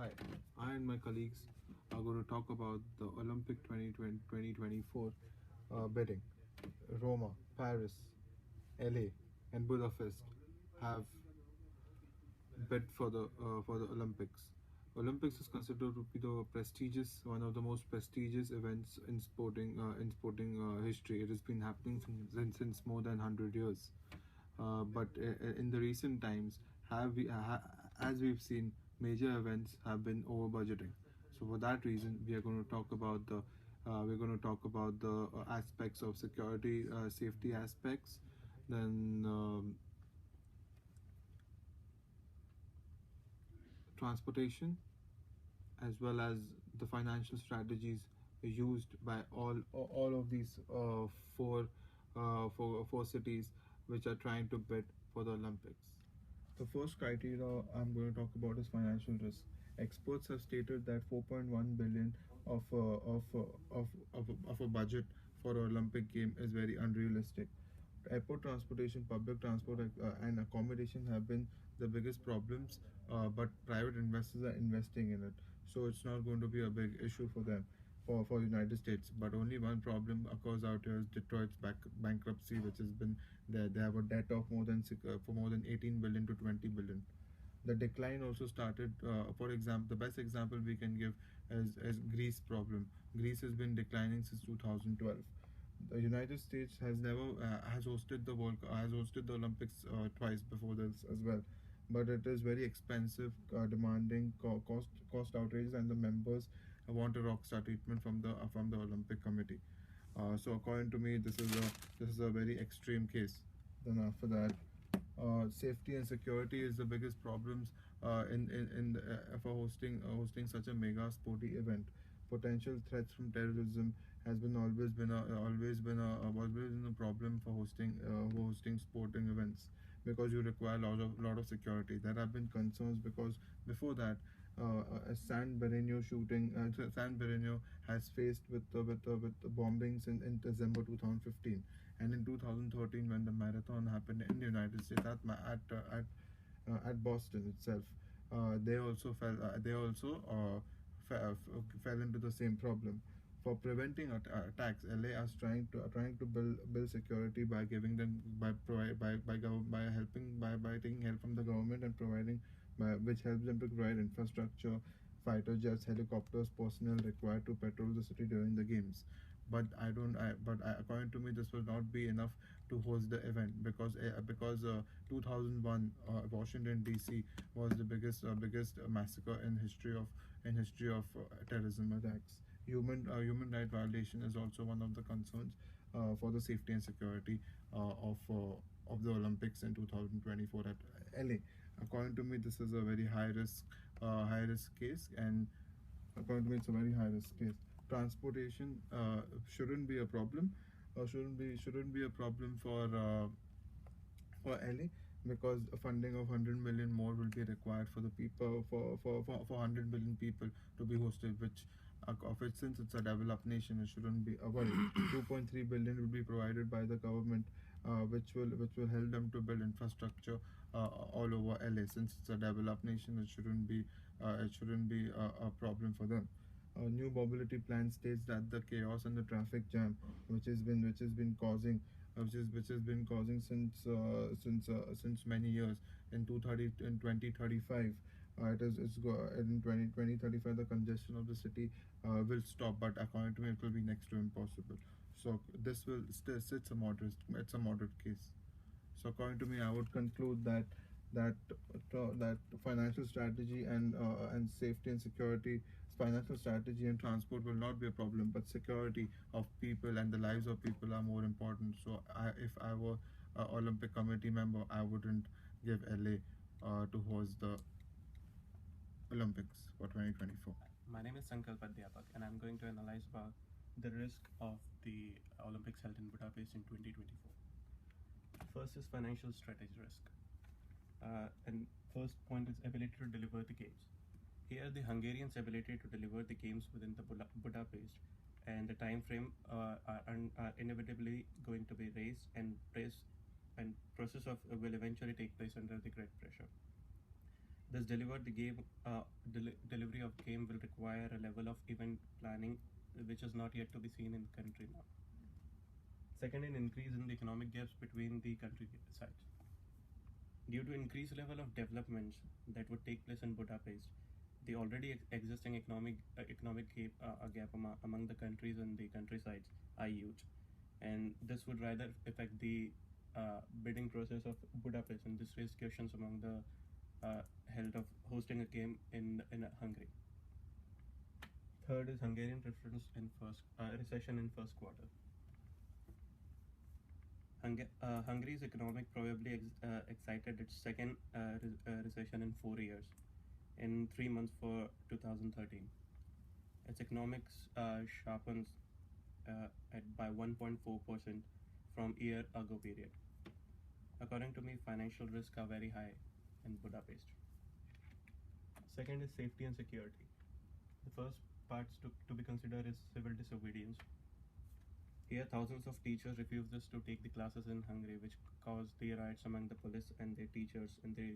Hi, I and my colleagues are going to talk about the Olympic 2024 bidding. Roma, Paris, LA, and Budapest have bid for the Olympics. Olympics is considered to be the prestigious, one of the most prestigious events in sporting history. It has been happening since more than 100 years. But in the recent times, as we've seen, major events have been over budgeting. So for that reason, we are going to talk about the aspects of security, safety aspects, then transportation, as well as the financial strategies used by all of these four cities which are trying to bid for the Olympics. The first criteria I'm going to talk about is financial risk. Experts have stated that 4.1 billion of a budget for an Olympic game is very unrealistic. Airport transportation, public transport, and accommodation have been the biggest problems, but private investors are investing in it, so it's not going to be a big issue for them, for United States. But only one problem occurs out here is Detroit's bankruptcy, which has been there. They have a debt of for more than 18 billion to 20 billion. The decline also started. For example, the best example we can give is Greece problem. Greece has been declining since 2012. The United States has never has hosted the Olympics twice before this as well, but it is very expensive, demanding, cost outrageous, and the members want a rockstar treatment from the Olympic Committee. So according to me, this is a very extreme case. Then after that, safety and security is the biggest problems for hosting such a mega sporty event. Potential threats from terrorism has been always been a problem for hosting sporting events, because you require a lot of security. There have been concerns because before that, a San Bernardino has faced with the bombings in December 2015, and in 2013 when the marathon happened in the United States at Boston itself, they also fell into the same problem. For preventing attacks, LA is trying to build security by giving them by provide by gov- by helping by taking help from the government and providing which helps them to provide infrastructure, fighter jets, helicopters, personnel required to patrol the city during the games. But I don't. According to me, this will not be enough to host the event, because 2001 Washington D.C. was the biggest massacre in history of terrorism attacks. Human right violation is also one of the concerns for the safety and security of the Olympics in 2024 at LA. According to me, this is a very high risk case, and according to me, it's a very high risk case. Transportation shouldn't be a problem, or shouldn't be a problem for LA, because funding of 100 million more will be required for the people for 100 million people to be hosted, which of it, since it's a developed nation, it shouldn't be a worry. 2.3 billion will be provided by the government, which will help them to build infrastructure all over LA. Since it's a developed nation, it shouldn't be a problem for them. A new mobility plan states that the chaos and the traffic jam, which has been causing which has been causing since many years, in 2035, in 2035 the congestion of the city will stop, but according to me it will be next to impossible. So this will still it's a moderate case. So according to me, I would conclude that financial strategy and safety and security, financial strategy and transport will not be a problem, but security of people and the lives of people are more important. So if I were a Olympic committee member, I wouldn't give LA to host the Olympics for 2024. My name is Sankalp Adhyapak, and I'm going to analyze about the risk of the Olympics held in Budapest in 2024. First is financial strategy risk. And first point is ability to deliver the games. Here, the Hungarians' ability to deliver the games within the Budapest and the time frame are inevitably going to be raised, and process of will eventually take place under the great pressure. This delivery of game will require a level of event planning which is not yet to be seen in the country now. Second, an increase in the economic gaps between the country sides. Due to increased level of developments that would take place in Budapest, the already existing economic gap among the countries and the countrysides are huge, and this would rather affect the bidding process of Budapest, and this raised questions among the health of hosting a game in Hungary. Third is Hungarian reference in recession in first quarter. Hungary's economic probably excited its second recession in 4 years, in 3 months for 2013. Its economics sharpens by 1.4% from year ago period. According to me, financial risks are very high in Budapest. Second is safety and security. The first parts to be considered is civil disobedience. Here, thousands of teachers refused to take the classes in Hungary, which caused the riots among the police and their teachers in the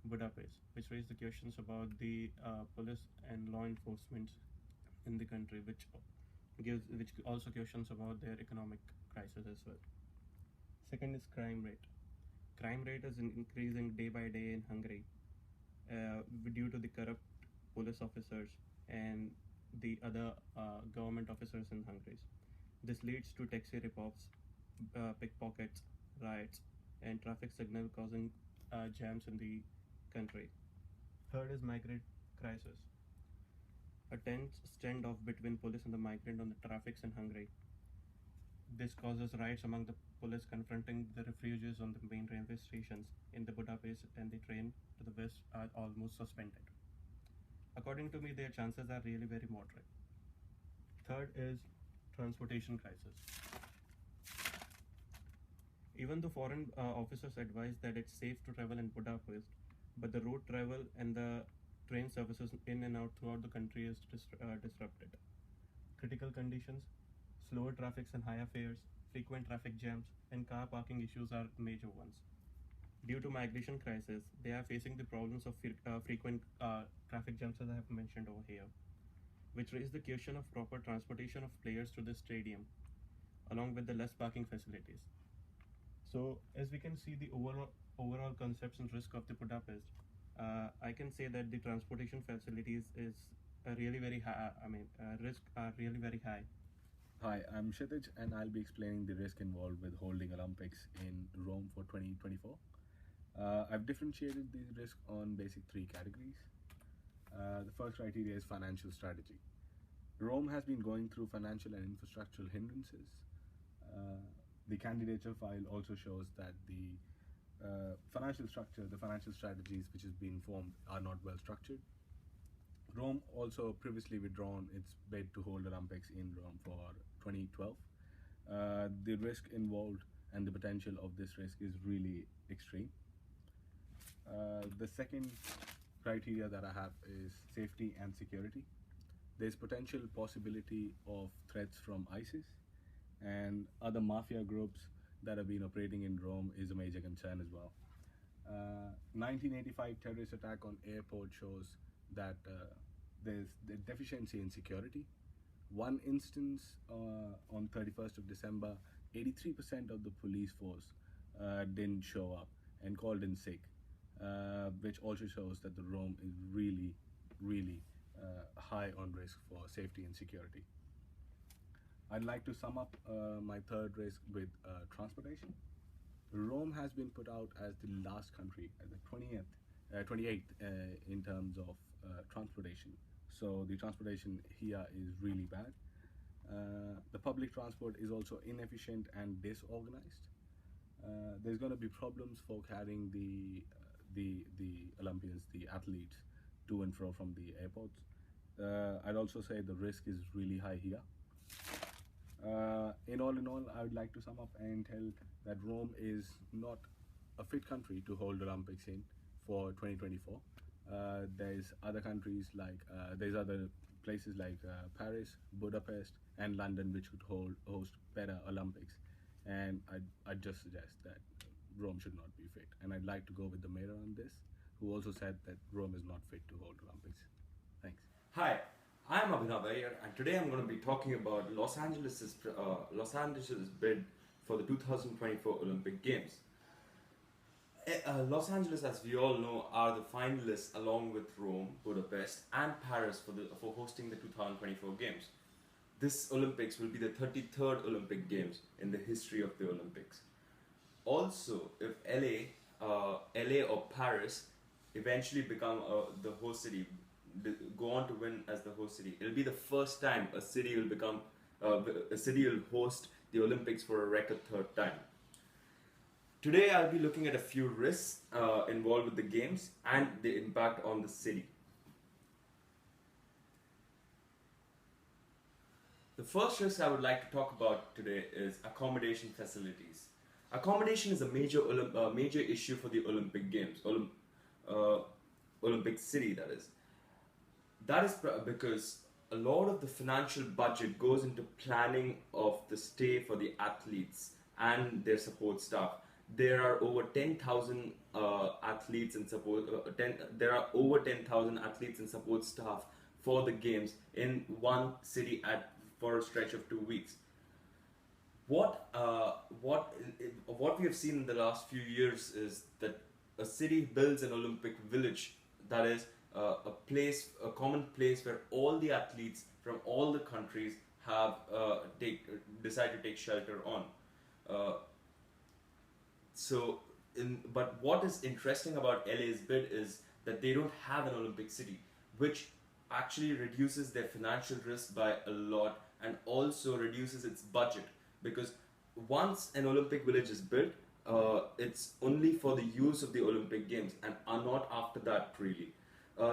Budapest, which raised the questions about the police and law enforcement in the country, which also questions about their economic crisis as well. Second is crime rate. Crime rate is increasing day by day in Hungary due to the corrupt police officers and the other government officers in Hungary. This leads to taxi rip-offs, pickpockets, riots, and traffic signal causing jams in the country. Third is migrant crisis. A tense standoff between police and the migrant on the traffics in Hungary. This causes riots among the police confronting the refugees on the main railway stations in the Budapest, and the train to the west are almost suspended. According to me, their chances are really very moderate. Third is transportation crisis. Even though foreign officers advise that it's safe to travel in Budapest, but the road travel and the train services in and out throughout the country is disrupted. Critical conditions, slower traffics and higher fares, frequent traffic jams, and car parking issues are major ones. Due to migration crisis, they are facing the problems of frequent traffic jams, as I have mentioned over here, which raise the question of proper transportation of players to the stadium, along with the less parking facilities. So, as we can see the overall concepts and risk of the Budapest, I can say that the transportation facilities is really very high. Risks are really very high. Hi, I'm Kshitij, and I'll be explaining the risk involved with holding Olympics in Rome for 2024. I've differentiated the risk on basic three categories. The first criteria is financial strategy. Rome has been going through financial and infrastructural hindrances. The candidature file also shows that the financial structure, the financial strategies which has been formed are not well structured. Rome also previously withdrawn its bid to hold Olympics in Rome for 2012. The risk involved and the potential of this risk is really extreme. The second criteria that I have is safety and security. There's potential possibility of threats from ISIS and other mafia groups that have been operating in Rome is a major concern as well. 1985 terrorist attack on airport shows that there's the deficiency in security. One instance on 31st of December, 83% of the police force didn't show up and called in sick, which also shows that the Rome is really, really high on risk for safety and security. I'd like to sum up my third risk with transportation. Rome has been put out as the last country, as the 28th in terms of transportation. So the transportation here is really bad. The public transport is also inefficient and disorganized. There's going to be problems for carrying the Olympians, the athletes, to and fro from the airports. I'd also say the risk is really high here. In all, I would like to sum up and tell that Rome is not a fit country to hold Olympics in for 2024. There's other countries like there's other places like Paris, Budapest, and London which could host better Olympics, and I'd just suggest that Rome should not be fit. And I'd like to go with the mayor on this, who also said that Rome is not fit to hold Olympics. Thanks. Hi, I'm Abhinav Iyer, and today I'm going to be talking about Los Angeles' bid for the 2024 Olympic Games. Los Angeles, as we all know, are the finalists along with Rome, Budapest, and Paris for hosting the 2024 Games. This Olympics will be the 33rd Olympic Games in the history of the Olympics. Also, if LA or Paris eventually become the host city, go on to win as the host city, it'll be the first time a city will host the Olympics for a record third time. Today I'll be looking at a few risks involved with the games and the impact on the city. The first risk I would like to talk about today is accommodation facilities. Accommodation is a major issue for the Olympic Games, Olympic City, that is. That is because a lot of the financial budget goes into planning of the stay for the athletes and their support staff. There are over 10,000 athletes and support. There are over 10,000 athletes and support staff for the games in one city for a stretch of 2 weeks. What we have seen in the last few years is that a city builds an Olympic village, that is a common place where all the athletes from all the countries have decide to take shelter on. But what is interesting about LA's bid is that they don't have an Olympic city, which actually reduces their financial risk by a lot and also reduces its budget, because once an Olympic village is built, it's only for the use of the Olympic Games and are not after that really.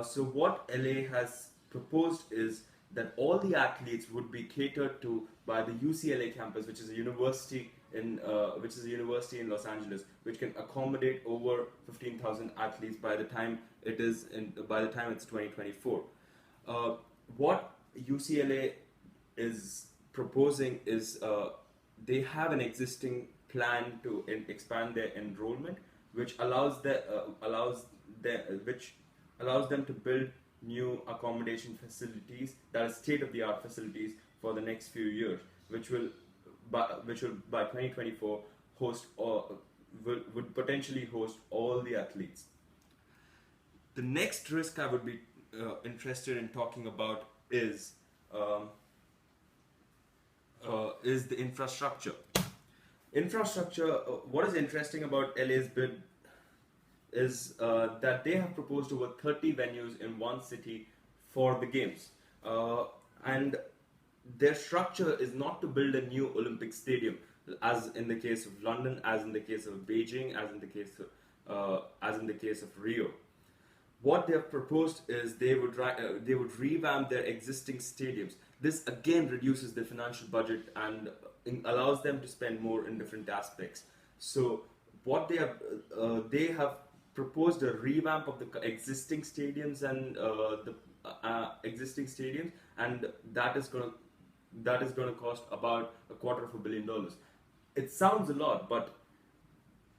So what LA has proposed is that all the athletes would be catered to by the UCLA campus, which is a university in Los Angeles, which can accommodate over 15,000 athletes by the time it's 2024. What UCLA is proposing is they have an existing plan to expand their enrollment, which allows them to build new accommodation facilities, that is state-of-the-art facilities, for the next few years, which will by 2024 would potentially host all the athletes. The next risk I would be interested in talking about is the infrastructure. What is interesting about LA's bid is that they have proposed over 30 venues in one city for the games, and their structure is not to build a new Olympic stadium, as in the case of London, as in the case of Beijing, as in the case of Rio. What they have proposed is they would revamp their existing stadiums. This again reduces their financial budget and allows them to spend more in different aspects. So what they have proposed a revamp of the existing stadiums and that is going to cost about $250 million. It sounds a lot, but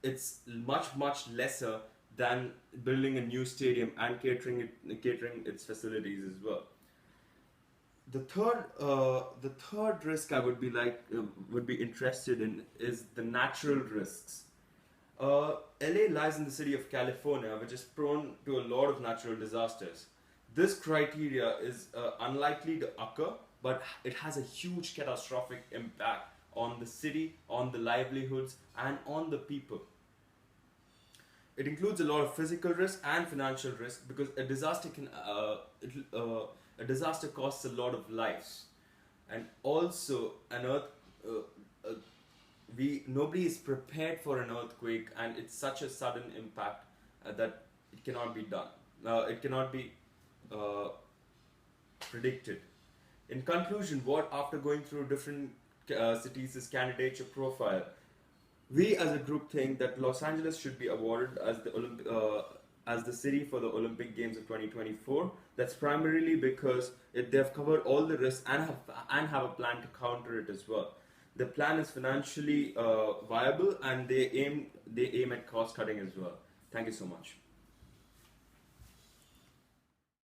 it's much lesser than building a new stadium and catering its facilities as well. The third risk I would be interested in is the natural risks. LA lies in the city of California, which is prone to a lot of natural disasters. This criteria is unlikely to occur, but it has a huge catastrophic impact on the city, on the livelihoods, and on the people. It includes a lot of physical risk and financial risk, because a disaster costs a lot of lives, and also nobody is prepared for an earthquake, and it's such a sudden impact that it cannot be done. It cannot be predicted. In conclusion, after going through different cities' candidature profile, we as a group think that Los Angeles should be awarded as the city for the Olympic Games of 2024. That's primarily because they've covered all the risks and have a plan to counter it as well. The plan is financially viable, and they aim at cost cutting as well. Thank you so much.